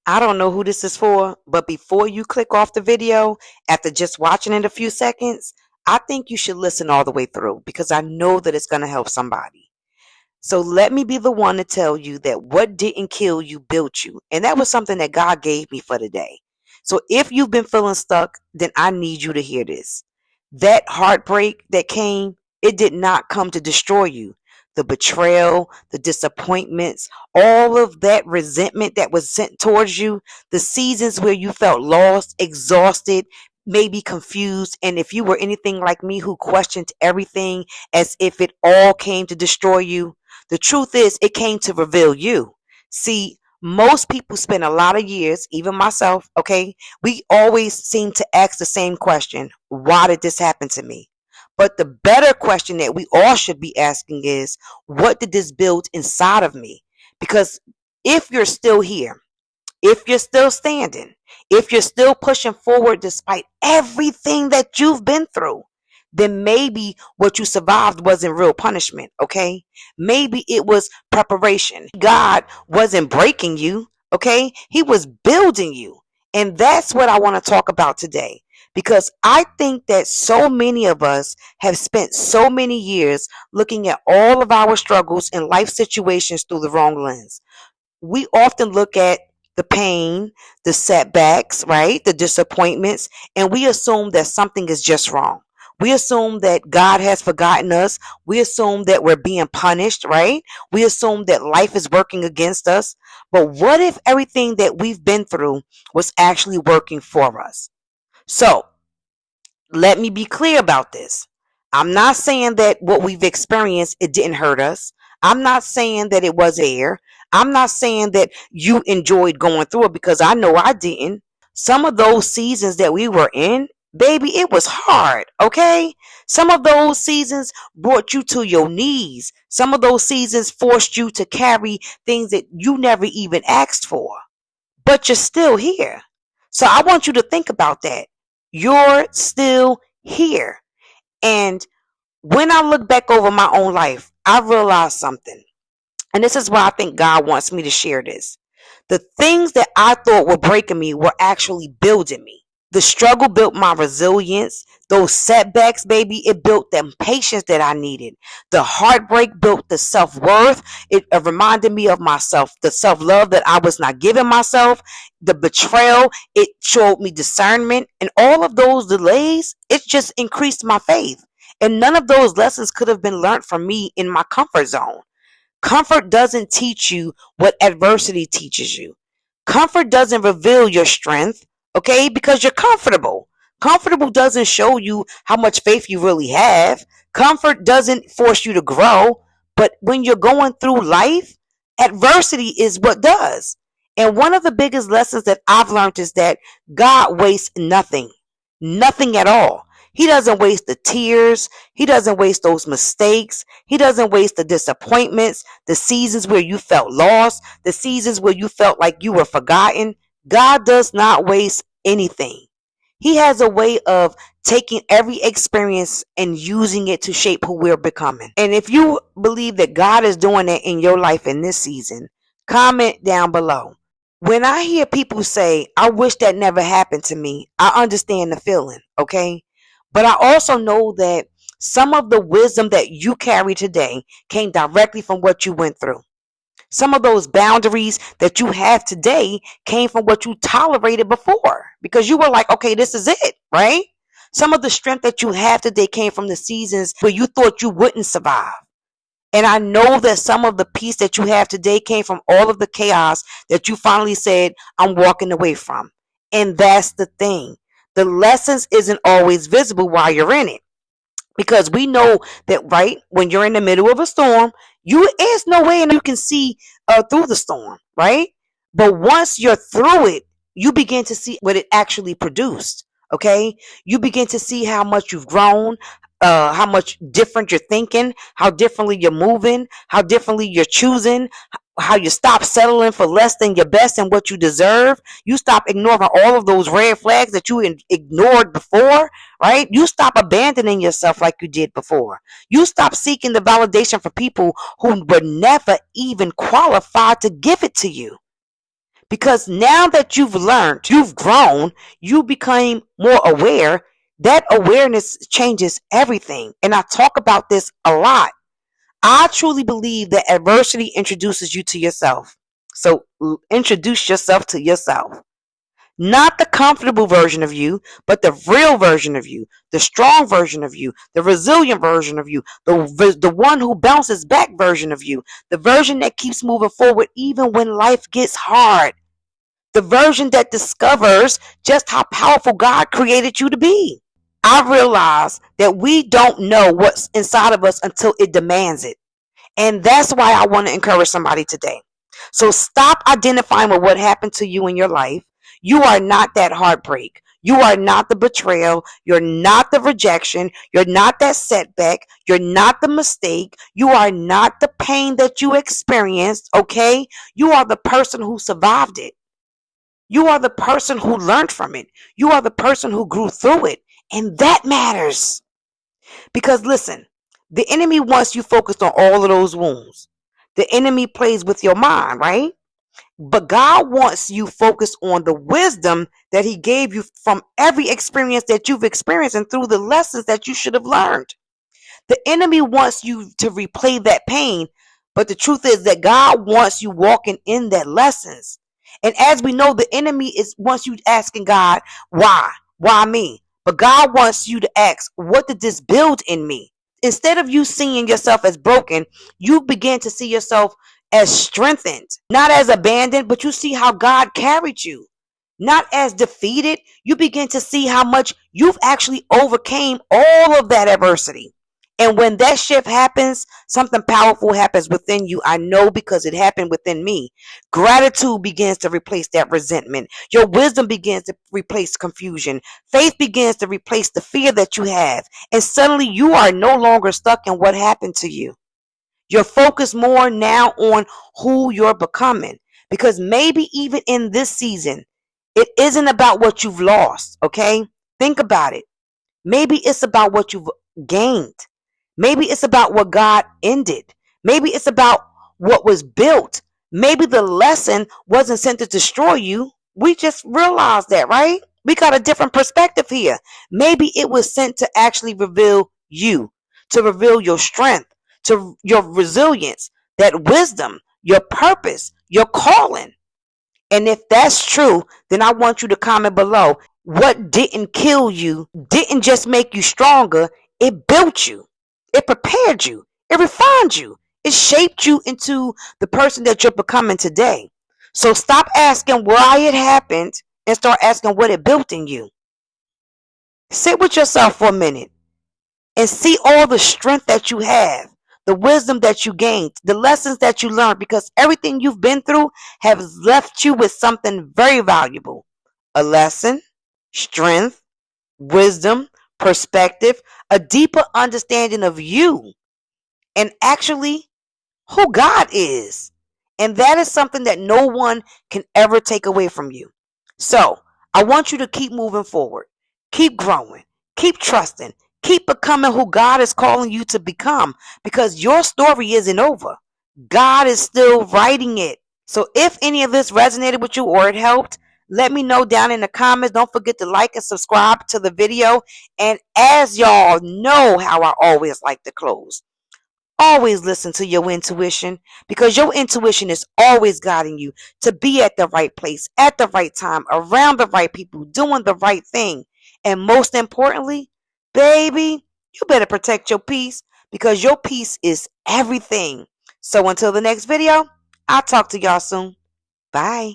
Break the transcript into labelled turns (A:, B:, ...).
A: I don't know who this is for, but before you click off the video, after just watching it a few seconds, I think you should listen all the way through because I know that it's going to help somebody. So let me be the one to tell you that what didn't kill you built you. And that was something that God gave me for today. So if you've been feeling stuck, then I need you to hear this. That heartbreak that came, it did not come to destroy you. The betrayal, the disappointments, all of that resentment that was sent towards you, the seasons where you felt lost, exhausted, maybe confused, and if you were anything like me who questioned everything as if it all came to destroy you, the truth is it came to reveal you. See, most people spend a lot of years, even myself, okay? We always seem to ask the same question: why did this happen to me? But the better question that we all should be asking is, what did this build inside of me? Because if you're still here, if you're still standing, if you're still pushing forward despite everything that you've been through, then maybe what you survived wasn't real punishment, okay? Maybe it was preparation. God wasn't breaking you, okay? He was building you. And that's what I want to talk about today. Because I think that so many of us have spent so many years looking at all of our struggles and life situations through the wrong lens. We often look at the pain, the setbacks, right? The disappointments, and we assume that something is just wrong. We assume that God has forgotten us. We assume that we're being punished, right? We assume that life is working against us. But what if everything that we've been through was actually working for us? So, let me be clear about this. I'm not saying that what we've experienced, it didn't hurt us. I'm not saying that it was air. I'm not saying that you enjoyed going through it because I know I didn't. Some of those seasons that we were in, baby, it was hard, okay? Some of those seasons brought you to your knees. Some of those seasons forced you to carry things that you never even asked for, but you're still here. So I want you to think about that. You're still here. And when I look back over my own life, I realized something. And this is why I think God wants me to share this. The things that I thought were breaking me were actually building me. The struggle built my resilience. Those setbacks, baby, it built the patience that I needed. The heartbreak built the self-worth. It reminded me of myself, the self-love that I was not giving myself. The betrayal, it showed me discernment. And all of those delays, it just increased my faith. And none of those lessons could have been learned from me in my comfort zone. Comfort doesn't teach you what adversity teaches you. Comfort doesn't reveal your strength, okay? Because you're comfortable. Comfortable doesn't show you how much faith you really have. Comfort doesn't force you to grow. But when you're going through life, adversity is what does. And one of the biggest lessons that I've learned is that God wastes nothing. Nothing at all. He doesn't waste the tears. He doesn't waste those mistakes. He doesn't waste the disappointments, the seasons where you felt lost, the seasons where you felt like you were forgotten. God does not waste anything. He has a way of taking every experience and using it to shape who we're becoming. And if you believe that God is doing that in your life in this season, comment down below. When I hear people say, I wish that never happened to me, I understand the feeling, okay? But I also know that some of the wisdom that you carry today came directly from what you went through. Some of those boundaries that you have today came from what you tolerated before because you were like, okay, this is it, right? Some of the strength that you have today came from the seasons where you thought you wouldn't survive. And I know that some of the peace that you have today came from all of the chaos that you finally said, I'm walking away from. And that's the thing. The lessons isn't always visible while you're in it. Because we know that, right, when you're in the middle of a storm, there's no way and you can see through the storm, right? But once you're through it, you begin to see what it actually produced, okay? You begin to see how much you've grown, how much different you're thinking, how differently you're moving, how differently you're choosing, how you stop settling for less than your best and what you deserve. You stop ignoring all of those red flags that you ignored before, right? You stop abandoning yourself like you did before. You stop seeking the validation for people who were never even qualified to give it to you. Because now that you've learned, you've grown, you became more aware, that awareness changes everything. And I talk about this a lot. I truly believe that adversity introduces you to yourself. So introduce yourself to yourself. Not the comfortable version of you, but the real version of you, the strong version of you, the resilient version of you, the one who bounces back version of you, the version that keeps moving forward even when life gets hard, the version that discovers just how powerful God created you to be. I realize that we don't know what's inside of us until it demands it. And that's why I want to encourage somebody today. So stop identifying with what happened to you in your life. You are not that heartbreak. You are not the betrayal. You're not the rejection. You're not that setback. You're not the mistake. You are not the pain that you experienced, okay? You are the person who survived it. You are the person who learned from it. You are the person who grew through it. And that matters. Because listen, the enemy wants you focused on all of those wounds. The enemy plays with your mind, right? But God wants you focused on the wisdom that he gave you from every experience that you've experienced and through the lessons that you should have learned. The enemy wants you to replay that pain, but the truth is that God wants you walking in that lessons. And as we know, the enemy wants you asking God, why? Why me? But God wants you to ask, what did this build in me? Instead of you seeing yourself as broken, you begin to see yourself as strengthened, not as abandoned, but you see how God carried you. Not as defeated, you begin to see how much you've actually overcame all of that adversity. And when that shift happens, something powerful happens within you. I know because it happened within me. Gratitude begins to replace that resentment. Your wisdom begins to replace confusion. Faith begins to replace the fear that you have. And suddenly you are no longer stuck in what happened to you. You're focused more now on who you're becoming. Because maybe even in this season, it isn't about what you've lost, okay? Think about it. Maybe it's about what you've gained. Maybe it's about what God ended. Maybe it's about what was built. Maybe the lesson wasn't sent to destroy you. We just realized that, right? We got a different perspective here. Maybe it was sent to actually reveal you, to reveal your strength, to your resilience, that wisdom, your purpose, your calling. And if that's true, then I want you to comment below. What didn't kill you didn't just make you stronger, it built you. It prepared you. It refined you. It shaped you into the person that you're becoming today. So stop asking why it happened and start asking what it built in you. Sit with yourself for a minute and see all the strength that you have, the wisdom that you gained, the lessons that you learned, because everything you've been through has left you with something very valuable. A lesson, strength, wisdom, perspective, a deeper understanding of you, and actually who God is. And that is something that no one can ever take away from you. So I want you to keep moving forward, keep growing, keep trusting, keep becoming who God is calling you to become, because your story isn't over. God is still writing it. So if any of this resonated with you or it helped, let me know down in the comments. Don't forget to like and subscribe to the video. And as y'all know how I always like to close, always listen to your intuition, because your intuition is always guiding you to be at the right place, at the right time, around the right people, doing the right thing. And most importantly, baby, you better protect your peace, because your peace is everything. So until the next video, I'll talk to y'all soon. Bye.